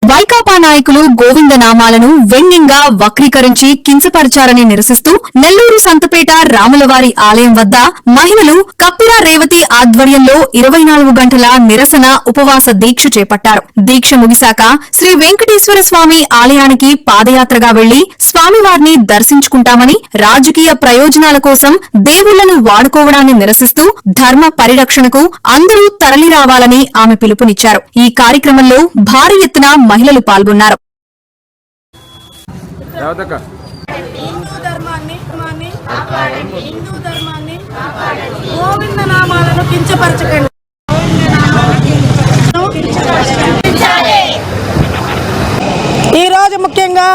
వైకాపా నాయకులు గోవింద నామాలను వ్యంగ్యంగా వక్రీకరించి కించపరిచారని నిరసిస్తూ నెల్లూరు సంతపేట రాములవారి ఆలయం వద్ద మహిళలు కప్పిరా రేవతి ఆధ్వర్యంలో 24 గంటల నిరసన ఉపవాస దీక్ష చేపట్టారు. దీక్ష ముగిశాక శ్రీ వెంకటేశ్వర స్వామి ఆలయానికి పాదయాత్రగా వెళ్లి స్వామివారిని దర్శించుకుంటామని, రాజకీయ ప్రయోజనాల కోసం దేవుళ్లను వాడుకోవడాన్ని నిరసిస్తూ ధర్మ పరిరక్షణకు అందరూ తరలిరావాలని ఆమె పిలుపునిచ్చారు. ఈ కార్యక్రమంలో భారీ ఎత్తున మహిళలు పాల్గొన్నారు. ఈరోజు ముఖ్యంగా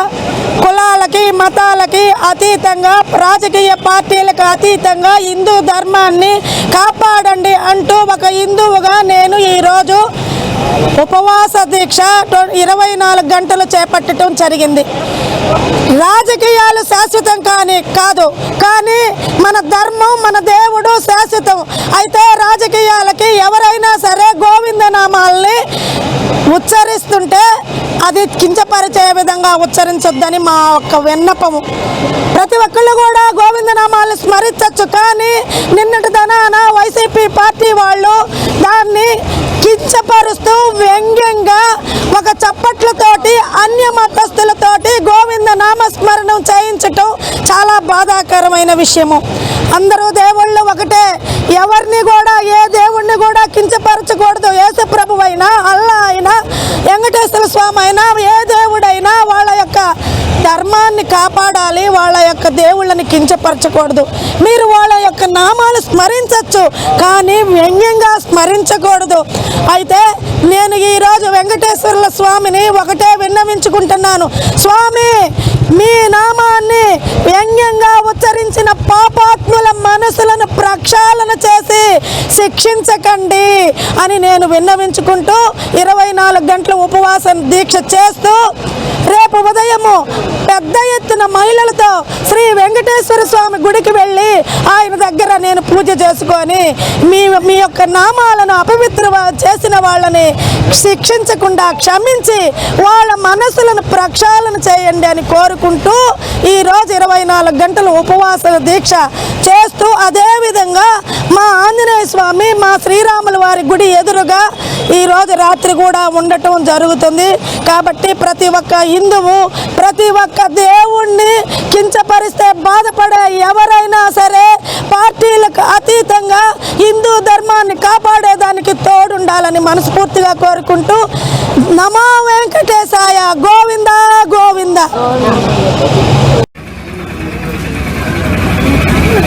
కులాలకి మతాలకి అతీతంగా, రాజకీయ పార్టీలకు అతీతంగా హిందూ ధర్మాన్ని కాపాడండి అంటూ ఒక హిందువుగా నేను ఈరోజు ఉపవాస దీక్ష 24 గంటలు చేపట్టడం జరిగింది. రాజకీయాలు శాశ్వతం కాదు, కానీ మన ధర్మం, మన దేవుడు శాశ్వతం. అయితే రాజకీయాలకి ఎవరైనా సరే గోవిందనామాల్ని ఉచ్చరిస్తుంటే అది కించపరిచే విధంగా ఉచ్చరించొద్దని మా ఒక్క విన్నపము. ప్రతి ఒక్కళ్ళు కూడా గోవిందనామాలను స్మరించవచ్చు, కానీ నిన్నటి దినాన వైసీపీ పార్టీ వాళ్ళు దాన్ని కించపరుస్తూ వ్యంగ్యంగా ఒక చప్పట్లతోటి అన్య మతస్థులతోటి గోవింద నామస్మరణం చేయించటం చాలా బాధాకరమైన విషయము. అందరూ దేవుళ్ళు ఒకటే, ఎవరిని కూడా ఏ దేవుణ్ణి కూడా కించపరచకూడదు. యేసు ప్రభు అయినా, అల్లా అయినా, వెంకటేశ్వర స్వామి అయినా, ఏ దేవుడైనా వాళ్ళ యొక్క ధర్మాన్ని కాపాడాలి, వాళ్ళ యొక్క దేవుళ్ళని కించపరచకూడదు. మీరు వాళ్ళ యొక్క నామాలు స్మరించవచ్చు, కానీ వ్యంగ్యంగా స్మరించకూడదు. అయితే నేను ఈరోజు వెంకటేశ్వర స్వామిని ఒకటే విన్నవించుకుంటున్నాను. స్వామి, మీ నామాన్ని వ్యంగ్యంగా ఉచ్చరించిన పాపాత్ముల మనసులను ప్రక్షాళన చేసి శిక్షించకండి అని నేను విన్నవించుకుంటూ 24 గంటల ఉపవాస దీక్ష చేస్తూ రేపు ఉదయము పెద్ద ఎత్తున మహిళలతో శ్రీ వెంకటేశ్వర స్వామి గుడికి వెళ్ళి ఆయన దగ్గర నేను పూజ చేసుకొని మీ యొక్క నామాలను అపవిత్ర చేసిన వాళ్ళని శిక్షించకుండా క్షమించి వాళ్ళ మనసులను ప్రక్షాళన చేయండి అని కోరుకుంటూ ఈరోజు 24 గంటలు ఉపవాస దీక్ష చేస్తూ, అదేవిధంగా మా ఆంజనేయ స్వామి, మా శ్రీరాముల వారి గుడి ఎదురుగా ఈరోజు రాత్రి కూడా ఉండటం జరుగుతుంది. కాబట్టి ప్రతి ఒక్క హిందువు, ప్రతి ఒక్క దేవుణ్ణి కించపరిస్తే బాధపడే ఎవరైనా సరే పార్టీలకు అతీతంగా హిందూ ధర్మాన్ని కాపాడేదానికి తోడుండాలని మనస్ఫూర్తిగా కోరుకుంటూ, నమో వెంకటేశాయ, గోవింద గోవింద.